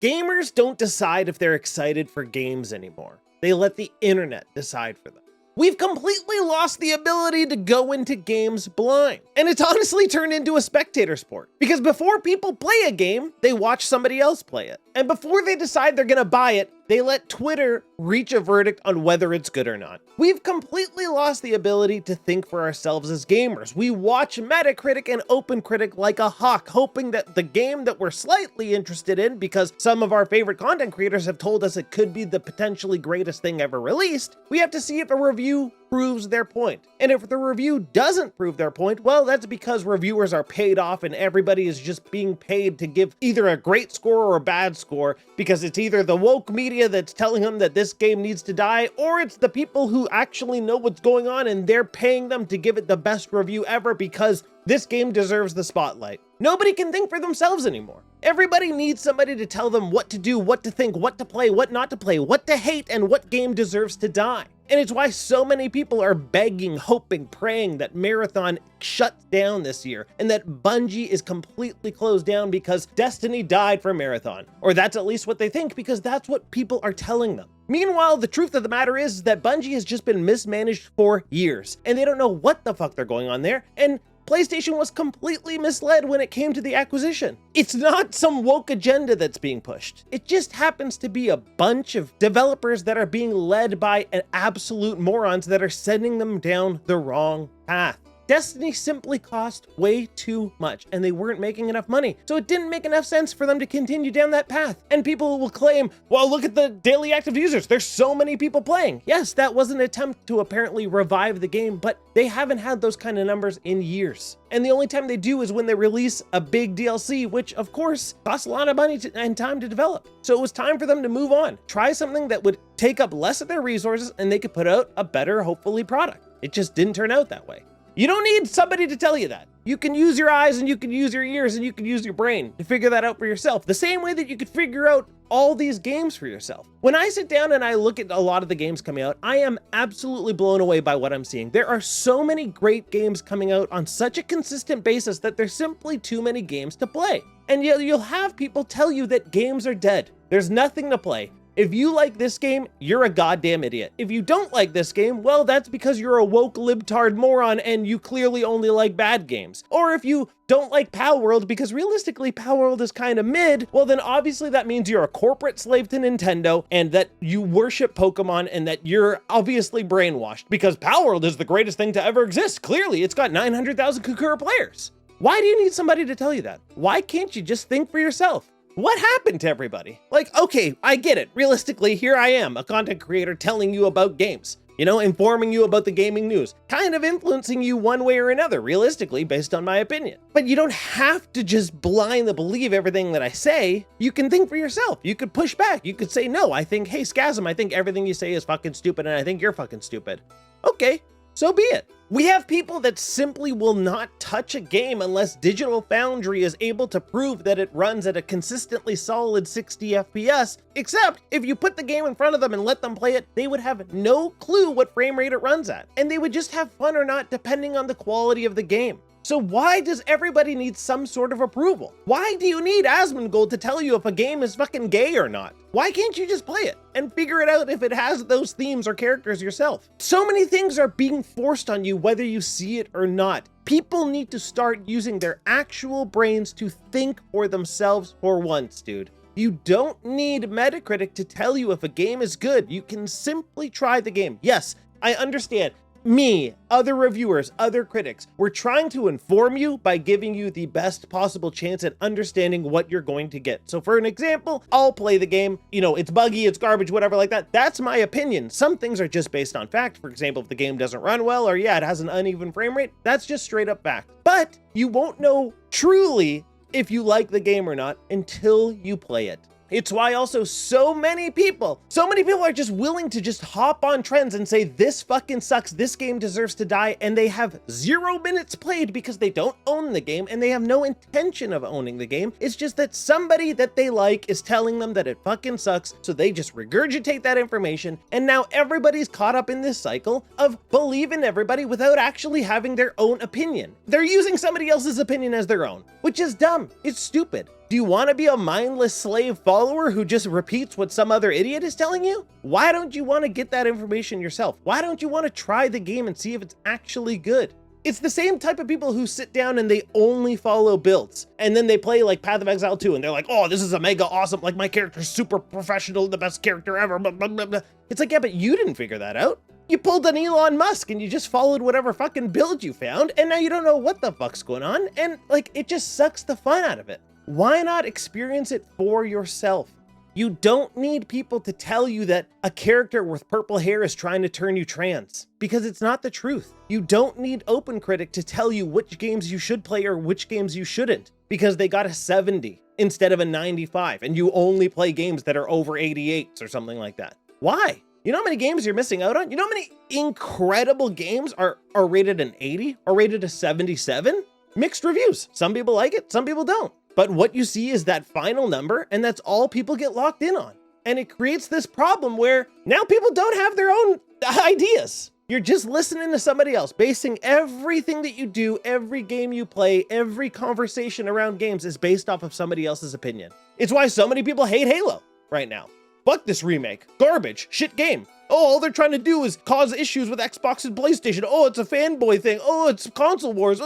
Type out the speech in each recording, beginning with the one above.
Gamers don't decide if they're excited for games anymore. They let the internet decide for them. We've completely lost the ability to go into games blind. And it's honestly turned into a spectator sport. Because before people play a game, they watch somebody else play it. And before they decide they're gonna buy it, they let Twitter reach a verdict on whether it's good or not. We've completely lost the ability to think for ourselves as gamers. We watch Metacritic and opencritic like a hawk, hoping that the game that we're slightly interested in, because some of our favorite content creators have told us it could be the potentially greatest thing ever released, we have to see if a review proves their point. And if the review doesn't prove their point, well, that's because reviewers are paid off and everybody is just being paid to give either a great score or a bad score, because it's either the woke media that's telling them that this game needs to die, or it's the people who actually know what's going on and they're paying them to give it the best review ever because this game deserves the spotlight. Nobody can think for themselves anymore. Everybody needs somebody to tell them what to do, what to think, what to play, what not to play, what to hate, and what game deserves to die. And it's why so many people are begging, hoping, praying that Marathon shuts down this year and that Bungie is completely closed down because Destiny died for Marathon. Or that's at least what they think, because that's what people are telling them. Meanwhile, the truth of the matter is that Bungie has just been mismanaged for years and they don't know what the fuck they're going on there. And PlayStation was completely misled when it came to the acquisition. It's not some woke agenda that's being pushed. It just happens to be a bunch of developers that are being led by an absolute morons that are sending them down the wrong path. Destiny simply cost way too much and they weren't making enough money. So it didn't make enough sense for them to continue down that path. And people will claim, well, look at the daily active users. There's so many people playing. Yes, that was an attempt to apparently revive the game, but they haven't had those kind of numbers in years. And the only time they do is when they release a big DLC, which of course costs a lot of money and time to develop. So it was time for them to move on. Try something that would take up less of their resources and they could put out a better, hopefully, product. It just didn't turn out that way. You don't need somebody to tell you that. You can use your eyes and you can use your ears and you can use your brain to figure that out for yourself. The same way that you could figure out all these games for yourself. When I sit down and I look at a lot of the games coming out, I am absolutely blown away by what I'm seeing. There are so many great games coming out on such a consistent basis that there's simply too many games to play. And you'll have people tell you that games are dead. There's nothing to play. If you like this game, you're a goddamn idiot. If you don't like this game, well, that's because you're a woke libtard moron and you clearly only like bad games. Or if you don't like Palworld because realistically Palworld is kind of mid, well then obviously that means you're a corporate slave to Nintendo and that you worship Pokemon and that you're obviously brainwashed because Palworld is the greatest thing to ever exist. Clearly, it's got 900,000 Kukura players. Why do you need somebody to tell you that? Why can't you just think for yourself? What happened to everybody? Like, okay, I get it. Realistically, here I am, a content creator telling you about games, you know, informing you about the gaming news, kind of influencing you one way or another, realistically, based on my opinion. But you don't have to just blindly believe everything that I say. You can think for yourself. You could push back. You could say, no, I think, hey, Scasm, I think everything you say is fucking stupid and I think you're fucking stupid. Okay, so be it. We have people that simply will not touch a game unless Digital Foundry is able to prove that it runs at a consistently solid 60 FPS, except if you put the game in front of them and let them play it, they would have no clue what frame rate it runs at, and they would just have fun or not depending on the quality of the game. So why does everybody need some sort of approval? Why do you need Asmongold to tell you if a game is fucking gay or not? Why can't you just play it and figure it out if it has those themes or characters yourself? So many things are being forced on you whether you see it or not. People need to start using their actual brains to think for themselves for once, dude. You don't need Metacritic to tell you if a game is good. You can simply try the game. Yes, I understand. Me, other reviewers, other critics, we're trying to inform you by giving you the best possible chance at understanding what you're going to get. So for an example, I'll play the game, you know, it's buggy, it's garbage, whatever like that. That's my opinion. Some things are just based on fact. For example, if the game doesn't run well or yeah, it has an uneven frame rate, that's just straight up fact. But you won't know truly if you like the game or not until you play it. It's why also so many people are just willing to just hop on trends and say, this fucking sucks, this game deserves to die, and they have 0 minutes played because they don't own the game and they have no intention of owning the game. It's just that somebody that they like is telling them that it fucking sucks, so they just regurgitate that information, and now everybody's caught up in this cycle of believing everybody without actually having their own opinion. They're using somebody else's opinion as their own, which is dumb. It's stupid. Do you want to be a mindless slave follower who just repeats what some other idiot is telling you? Why don't you want to get that information yourself? Why don't you want to try the game and see if it's actually good? It's the same type of people who sit down and they only follow builds. And then they play like Path of Exile 2 and they're like, oh, this is a mega awesome, like my character's super professional, the best character ever, blah, blah, blah, blah. It's like, yeah, but you didn't figure that out. You pulled an Elon Musk and you just followed whatever fucking build you found, and now you don't know what the fuck's going on, and like, it just sucks the fun out of it. Why not experience it for yourself? You don't need people to tell you that a character with purple hair is trying to turn you trans, because it's not the truth. You don't need opencritic to tell you which games you should play or which games you shouldn't, because they got a 70 instead of a 95, and you only play games that are over 88s or something like that. Why? You know how many games you're missing out on? You know how many incredible games are rated an 80 or rated a 77? Mixed reviews. Some people like it, some people don't. But what you see is that final number, and that's all people get locked in on. And it creates this problem where now people don't have their own ideas. You're just listening to somebody else, basing everything that you do, every game you play, every conversation around games is based off of somebody else's opinion. It's why so many people hate Halo right now. Fuck this remake. Garbage. Shit game. Oh, all they're trying to do is cause issues with Xbox and PlayStation. Oh, it's a fanboy thing. Oh, it's console wars.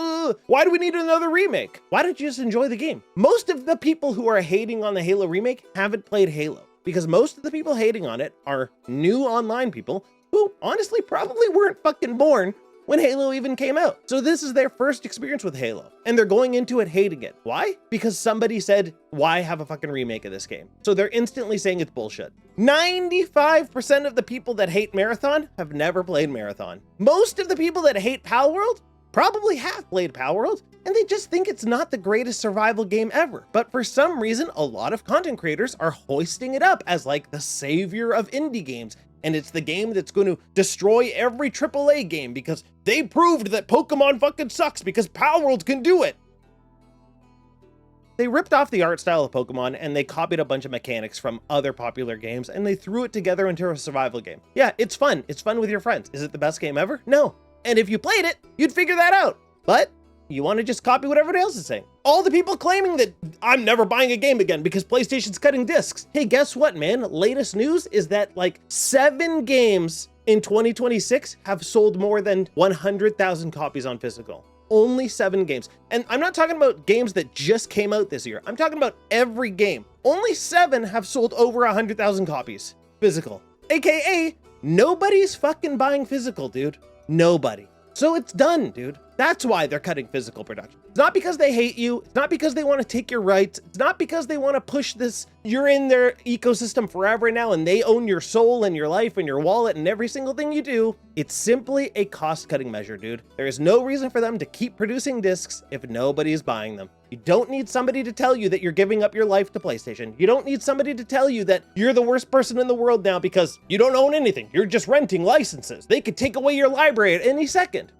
Why do we need another remake? Why don't you just enjoy the game? Most of the people who are hating on the Halo remake haven't played Halo, because most of the people hating on it are new online people who honestly probably weren't fucking born when Halo even came out. So this is their first experience with Halo, and they're going into it hating it. Why? Because somebody said, why have a fucking remake of this game? So they're instantly saying it's bullshit. 95% of the people that hate Marathon have never played Marathon. Most of the people that hate Palworld probably have played Palworld, and they just think it's not the greatest survival game ever. But for some reason, a lot of content creators are hoisting it up as like the savior of indie games. And it's the game that's going to destroy every AAA game because they proved that Pokemon fucking sucks because Palworld can do it. They ripped off the art style of Pokemon and they copied a bunch of mechanics from other popular games and they threw it together into a survival game. Yeah, it's fun. It's fun with your friends. Is it the best game ever? No. And if you played it, you'd figure that out. But you want to just copy what everybody else is saying. All the people claiming that I'm never buying a game again because PlayStation's cutting discs. Hey, guess what, man? Latest news is that like 7 games in 2026 have sold more than 100,000 copies on physical. Only 7 games. And I'm not talking about games that just came out this year. I'm talking about every game. Only 7 have sold over 100,000 copies physical. AKA, nobody's fucking buying physical, dude. Nobody. So it's done, dude. That's why they're cutting physical production. It's not because they hate you. It's not because they want to take your rights. It's not because they want to push this, you're in their ecosystem forever now and they own your soul and your life and your wallet and every single thing you do. It's simply a cost-cutting measure, dude. There is no reason for them to keep producing discs if nobody's buying them. You don't need somebody to tell you that you're giving up your life to PlayStation. You don't need somebody to tell you that you're the worst person in the world now because you don't own anything. You're just renting licenses. They could take away your library at any second.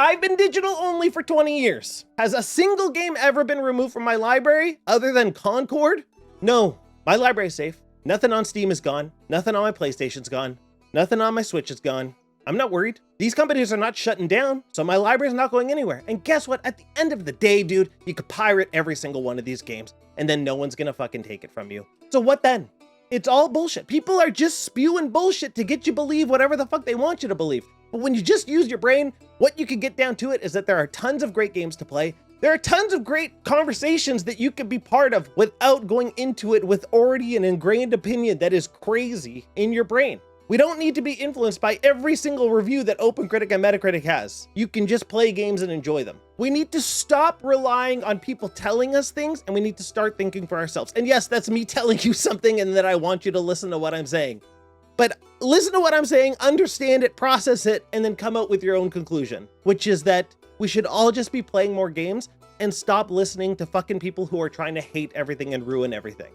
I've been digital only for 20 years. Has a single game ever been removed from my library other than Concord? No, my library is safe. Nothing on Steam is gone. Nothing on my PlayStation's gone. Nothing on my Switch is gone. I'm not worried. These companies are not shutting down, so my library is not going anywhere. And guess what? At the end of the day, dude, you could pirate every single one of these games and then no one's gonna fucking take it from you. So what then? It's all bullshit. People are just spewing bullshit to get you believe whatever the fuck they want you to believe. But when you just use your brain, what you can get down to it is that there are tons of great games to play. There are tons of great conversations that you could be part of without going into it with already an ingrained opinion that is crazy in your brain. We don't need to be influenced by every single review that opencritic and metacritic has. You can just play games and enjoy them. We need to stop relying on people telling us things and we need to start thinking for ourselves. And yes, that's me telling you something and that I want you to listen to what I'm saying. But listen to what I'm saying, understand it, process it, and then come out with your own conclusion, which is that we should all just be playing more games and stop listening to fucking people who are trying to hate everything and ruin everything.